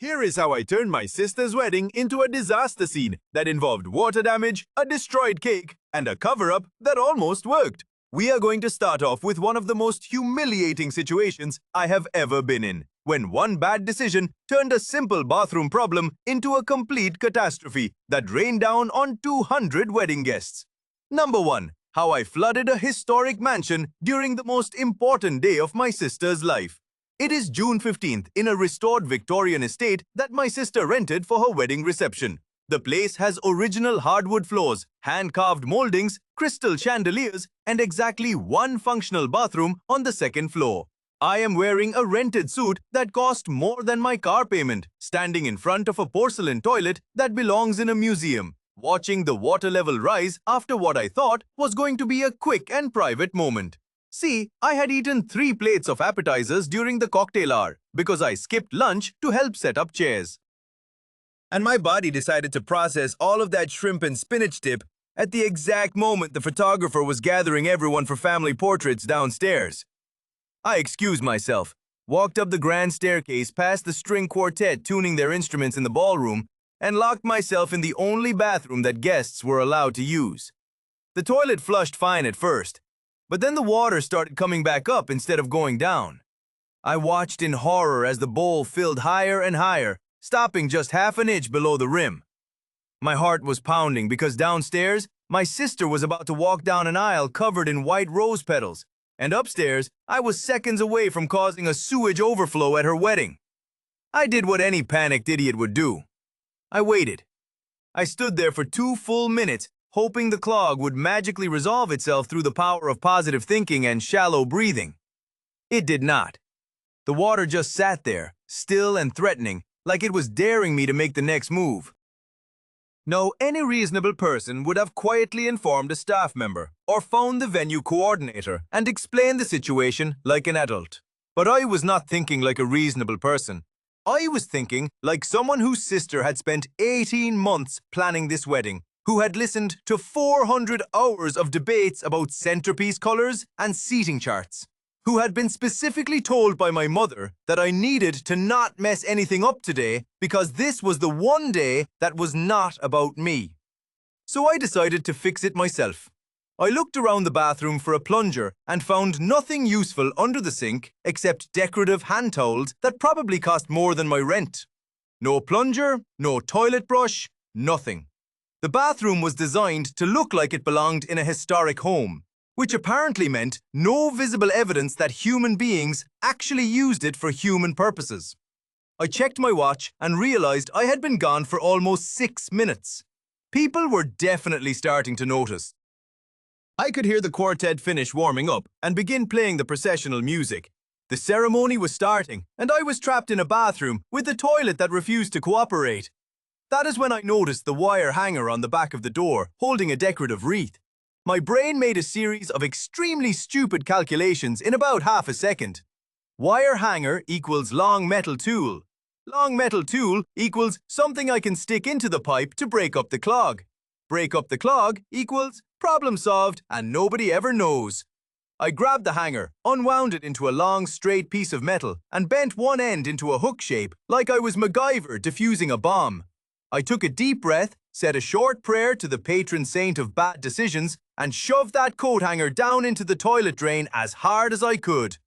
Here is how I turned my sister's wedding into a disaster scene that involved water damage, a destroyed cake, and a cover-up that almost worked. We are going to start off with one of the most humiliating situations I have ever been in, when one bad decision turned a simple bathroom problem into a complete catastrophe that rained down on 200 wedding guests. Number 1. How I flooded a historic mansion during the most important day of my sister's life. It is June 15th in a restored Victorian estate that my sister rented for her wedding reception. The place has original hardwood floors, hand-carved moldings, crystal chandeliers, and exactly one functional bathroom on the second floor. I am wearing a rented suit that cost more than my car payment, standing in front of a porcelain toilet that belongs in a museum, watching the water level rise after what I thought was going to be a quick and private moment. See, I had eaten 3 plates of appetizers during the cocktail hour because I skipped lunch to help set up chairs. And my body decided to process all of that shrimp and spinach dip at the exact moment the photographer was gathering everyone for family portraits downstairs. I excused myself, walked up the grand staircase past the string quartet tuning their instruments in the ballroom, and locked myself in the only bathroom that guests were allowed to use. The toilet flushed fine at first, but then the water started coming back up instead of going down. I watched in horror as the bowl filled higher and higher, stopping just half an inch below the rim. My heart was pounding because downstairs, my sister was about to walk down an aisle covered in white rose petals, and upstairs, I was seconds away from causing a sewage overflow at her wedding. I did what any panicked idiot would do. I waited. I stood there for 2 full minutes, hoping the clog would magically resolve itself through the power of positive thinking and shallow breathing. It did not. The water just sat there, still and threatening, like it was daring me to make the next move. No, any reasonable person would have quietly informed a staff member or phoned the venue coordinator and explained the situation like an adult. But I was not thinking like a reasonable person. I was thinking like someone whose sister had spent 18 months planning this wedding, who had listened to 400 hours of debates about centerpiece colors and seating charts, who had been specifically told by my mother that I needed to not mess anything up today because this was the one day that was not about me. So I decided to fix it myself. I looked around the bathroom for a plunger and found nothing useful under the sink except decorative hand towels that probably cost more than my rent. No plunger, no toilet brush, nothing. The bathroom was designed to look like it belonged in a historic home, which apparently meant no visible evidence that human beings actually used it for human purposes. I checked my watch and realized I had been gone for almost 6 minutes. People were definitely starting to notice. I could hear the quartet finish warming up and begin playing the processional music. The ceremony was starting, and I was trapped in a bathroom with the toilet that refused to cooperate. That is when I noticed the wire hanger on the back of the door, holding a decorative wreath. My brain made a series of extremely stupid calculations in about half a second. Wire hanger equals long metal tool. Long metal tool equals something I can stick into the pipe to break up the clog. Break up the clog equals problem solved and nobody ever knows. I grabbed the hanger, unwound it into a long straight piece of metal, and bent one end into a hook shape like I was MacGyver defusing a bomb. I took a deep breath, said a short prayer to the patron saint of bad decisions, and shoved that coat hanger down into the toilet drain as hard as I could.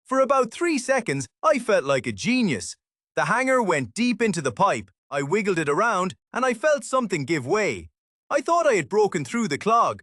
For about 3 seconds, I felt like a genius. The hanger went deep into the pipe, I wiggled it around, and I felt something give way. I thought I had broken through the clog.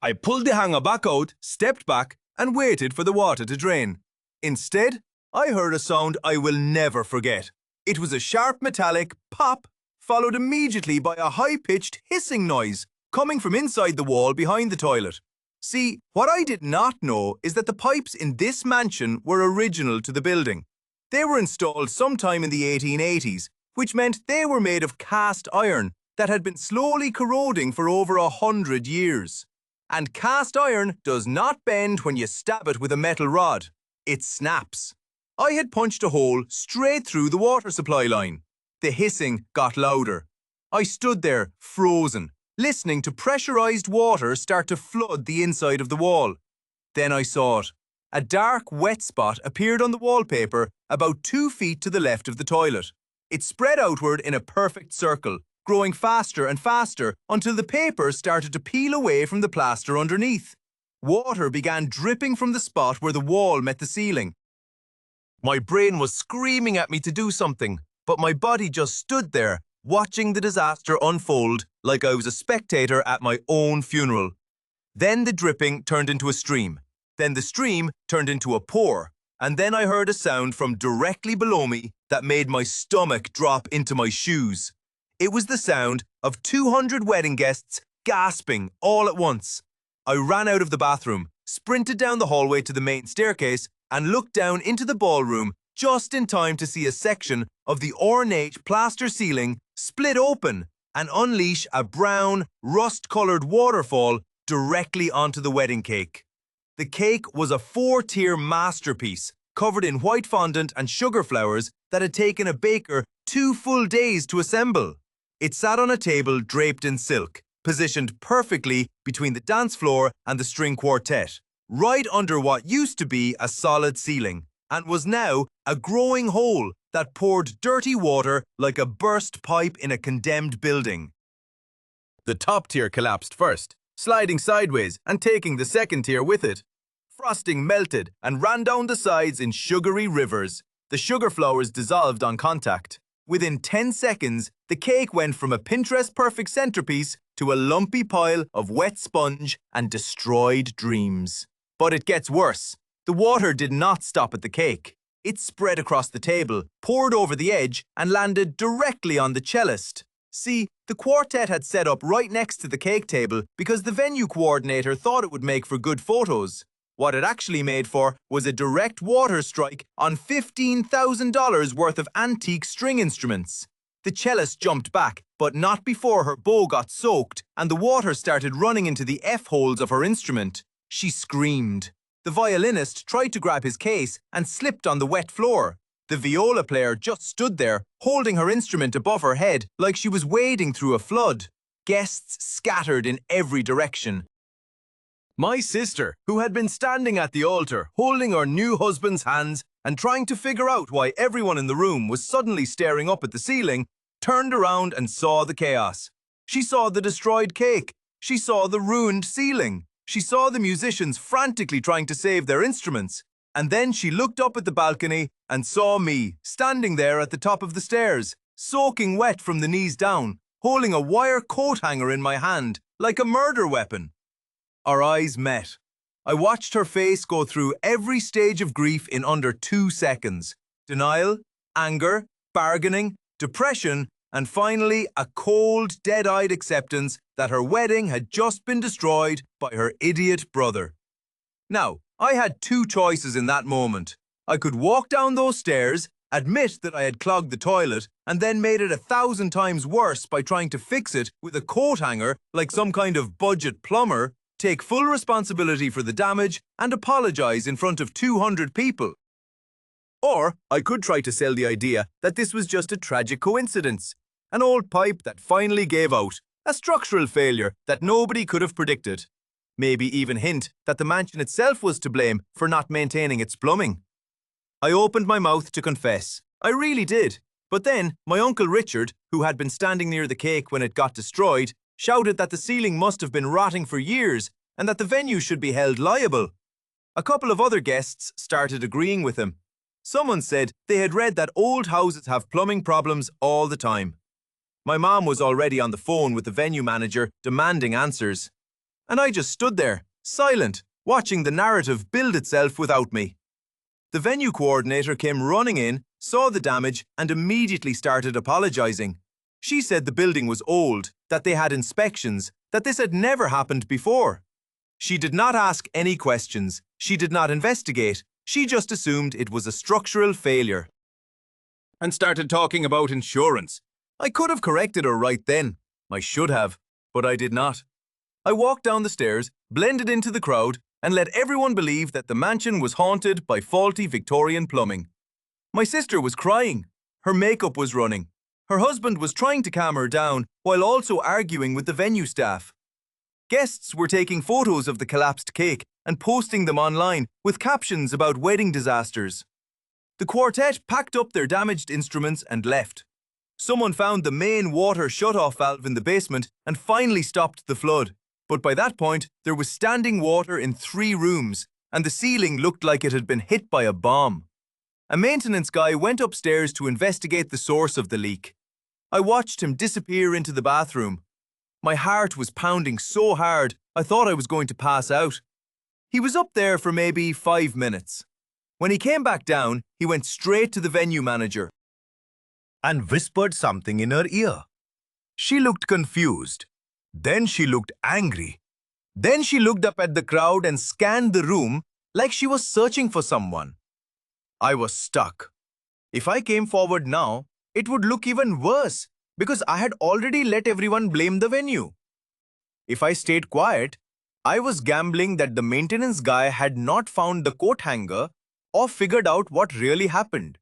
I pulled the hanger back out, stepped back, and waited for the water to drain. Instead, I heard a sound I will never forget. It was a sharp metallic pop, followed immediately by a high-pitched hissing noise coming from inside the wall behind the toilet. See, what I did not know is that the pipes in this mansion were original to the building. They were installed sometime in the 1880s, which meant they were made of cast iron that had been slowly corroding for over 100 years. And cast iron does not bend when you stab it with a metal rod. It snaps. I had punched a hole straight through the water supply line. The hissing got louder. I stood there, frozen, listening to pressurized water start to flood the inside of the wall. Then I saw it. A dark, wet spot appeared on the wallpaper about 2 feet to the left of the toilet. It spread outward in a perfect circle, growing faster and faster until the paper started to peel away from the plaster underneath. Water began dripping from the spot where the wall met the ceiling. My brain was screaming at me to do something, but my body just stood there, watching the disaster unfold like I was a spectator at my own funeral. Then the dripping turned into a stream. Then the stream turned into a pour. And then I heard a sound from directly below me that made my stomach drop into my shoes. It was the sound of 200 wedding guests gasping all at once. I ran out of the bathroom, sprinted down the hallway to the main staircase, and looked down into the ballroom just in time to see a section of the ornate plaster ceiling split open and unleash a brown, rust-colored waterfall directly onto the wedding cake. The cake was a 4-tier masterpiece covered in white fondant and sugar flowers that had taken a baker 2 full days to assemble. It sat on a table draped in silk, positioned perfectly between the dance floor and the string quartet, right under what used to be a solid ceiling, and was now a growing hole that poured dirty water like a burst pipe in a condemned building. The top tier collapsed first, sliding sideways and taking the second tier with it. Frosting melted and ran down the sides in sugary rivers. The sugar flowers dissolved on contact. Within 10 seconds, the cake went from a Pinterest-perfect centerpiece to a lumpy pile of wet sponge and destroyed dreams. But it gets worse. The water did not stop at the cake. It spread across the table, poured over the edge, and landed directly on the cellist. See, the quartet had set up right next to the cake table because the venue coordinator thought it would make for good photos. What it actually made for was a direct water strike on $15,000 worth of antique string instruments. The cellist jumped back, but not before her bow got soaked and the water started running into the F-holes of her instrument. She screamed. The violinist tried to grab his case and slipped on the wet floor. The viola player just stood there, holding her instrument above her head like she was wading through a flood. Guests scattered in every direction. My sister, who had been standing at the altar, holding her new husband's hands and trying to figure out why everyone in the room was suddenly staring up at the ceiling, turned around and saw the chaos. She saw the destroyed cake. She saw the ruined ceiling. She saw the musicians frantically trying to save their instruments. And then she looked up at the balcony and saw me, standing there at the top of the stairs, soaking wet from the knees down, holding a wire coat hanger in my hand, like a murder weapon. Our eyes met. I watched her face go through every stage of grief in under 2 seconds. Denial, anger, bargaining, depression, and finally a cold, dead-eyed acceptance that her wedding had just been destroyed by her idiot brother. Now, I had 2 choices in that moment. I could walk down those stairs, admit that I had clogged the toilet, and then made it 1,000 times worse by trying to fix it with a coat hanger like some kind of budget plumber, take full responsibility for the damage, and apologize in front of 200 people. Or I could try to sell the idea that this was just a tragic coincidence, an old pipe that finally gave out, a structural failure that nobody could have predicted. Maybe even hint that the mansion itself was to blame for not maintaining its plumbing. I opened my mouth to confess. I really did. But then my Uncle Richard, who had been standing near the cake when it got destroyed, shouted that the ceiling must have been rotting for years and that the venue should be held liable. A couple of other guests started agreeing with him. Someone said they had read that old houses have plumbing problems all the time. My mom was already on the phone with the venue manager demanding answers. And I just stood there, silent, watching the narrative build itself without me. The venue coordinator came running in, saw the damage, and immediately started apologizing. She said the building was old, that they had inspections, that this had never happened before. She did not ask any questions. She did not investigate. She just assumed it was a structural failure. And started talking about insurance. I could have corrected her right then. I should have, but I did not. I walked down the stairs, blended into the crowd, and let everyone believe that the mansion was haunted by faulty Victorian plumbing. My sister was crying. Her makeup was running. Her husband was trying to calm her down while also arguing with the venue staff. Guests were taking photos of the collapsed cake and posting them online with captions about wedding disasters. The quartet packed up their damaged instruments and left. Someone found the main water shut-off valve in the basement and finally stopped the flood. But by that point, there was standing water in 3 rooms, and the ceiling looked like it had been hit by a bomb. A maintenance guy went upstairs to investigate the source of the leak. I watched him disappear into the bathroom. My heart was pounding so hard, I thought I was going to pass out. He was up there for maybe 5 minutes. When he came back down, he went straight to the venue manager and whispered something in her ear. She looked confused. Then she looked angry. Then she looked up at the crowd and scanned the room like she was searching for someone. I was stuck. If I came forward now, it would look even worse because I had already let everyone blame the venue. If I stayed quiet, I was gambling that the maintenance guy had not found the coat hanger or figured out what really happened.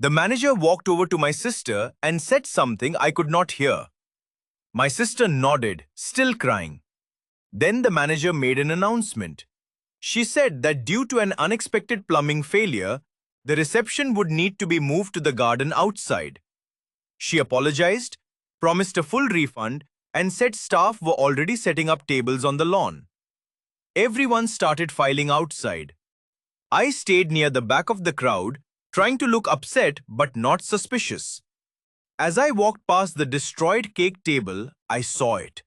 The manager walked over to my sister and said something I could not hear. My sister nodded, still crying. Then the manager made an announcement. She said that due to an unexpected plumbing failure, the reception would need to be moved to the garden outside. She apologized, promised a full refund, and said staff were already setting up tables on the lawn. Everyone started filing outside. I stayed near the back of the crowd, trying to look upset but not suspicious. As I walked past the destroyed cake table, I saw it.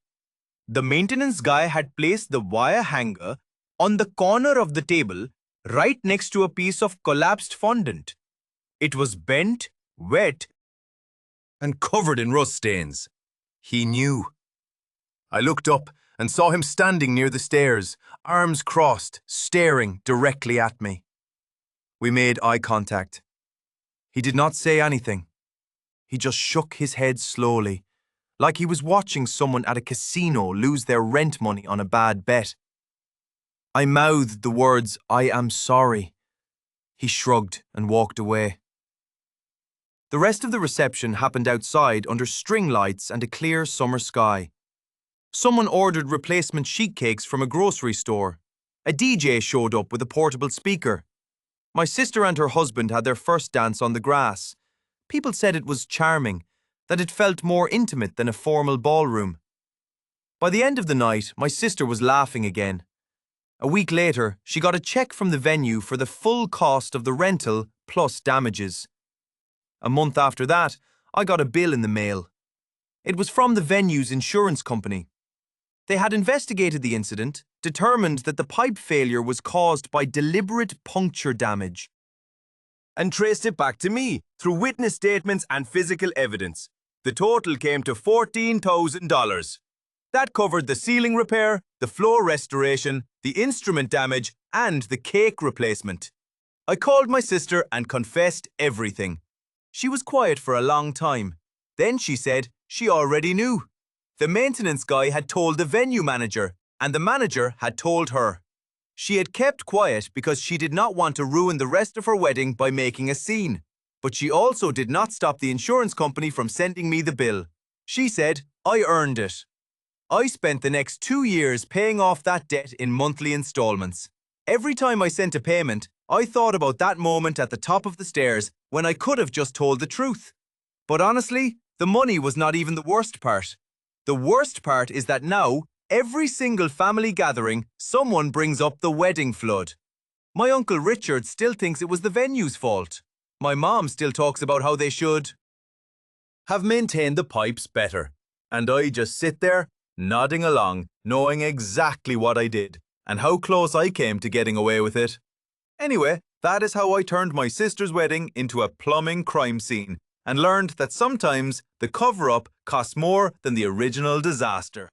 The maintenance guy had placed the wire hanger on the corner of the table, right next to a piece of collapsed fondant. It was bent, wet, and covered in rust stains. He knew. I looked up and saw him standing near the stairs, arms crossed, staring directly at me. We made eye contact. He did not say anything. He just shook his head slowly, like he was watching someone at a casino lose their rent money on a bad bet. I mouthed the words, "I am sorry." He shrugged and walked away. The rest of the reception happened outside under string lights and a clear summer sky. Someone ordered replacement sheet cakes from a grocery store. A DJ showed up with a portable speaker. My sister and her husband had their first dance on the grass. People said it was charming, that it felt more intimate than a formal ballroom. By the end of the night, my sister was laughing again. A week later, she got a check from the venue for the full cost of the rental plus damages. A month after that, I got a bill in the mail. It was from the venue's insurance company. They had investigated the incident, determined that the pipe failure was caused by deliberate puncture damage, and traced it back to me through witness statements and physical evidence. The total came to $14,000. That covered the ceiling repair, the floor restoration, the instrument damage, and the cake replacement. I called my sister and confessed everything. She was quiet for a long time. Then she said she already knew. The maintenance guy had told the venue manager, and the manager had told her. She had kept quiet because she did not want to ruin the rest of her wedding by making a scene. But she also did not stop the insurance company from sending me the bill. She said, I earned it. I spent the next 2 years paying off that debt in monthly installments. Every time I sent a payment, I thought about that moment at the top of the stairs when I could have just told the truth. But honestly, the money was not even the worst part. The worst part is that now, every single family gathering, someone brings up the wedding flood. My Uncle Richard still thinks it was the venue's fault. My mom still talks about how they should have maintained the pipes better. And I just sit there, nodding along, knowing exactly what I did and how close I came to getting away with it. Anyway, that is how I turned my sister's wedding into a plumbing crime scene and learned that sometimes the cover-up costs more than the original disaster.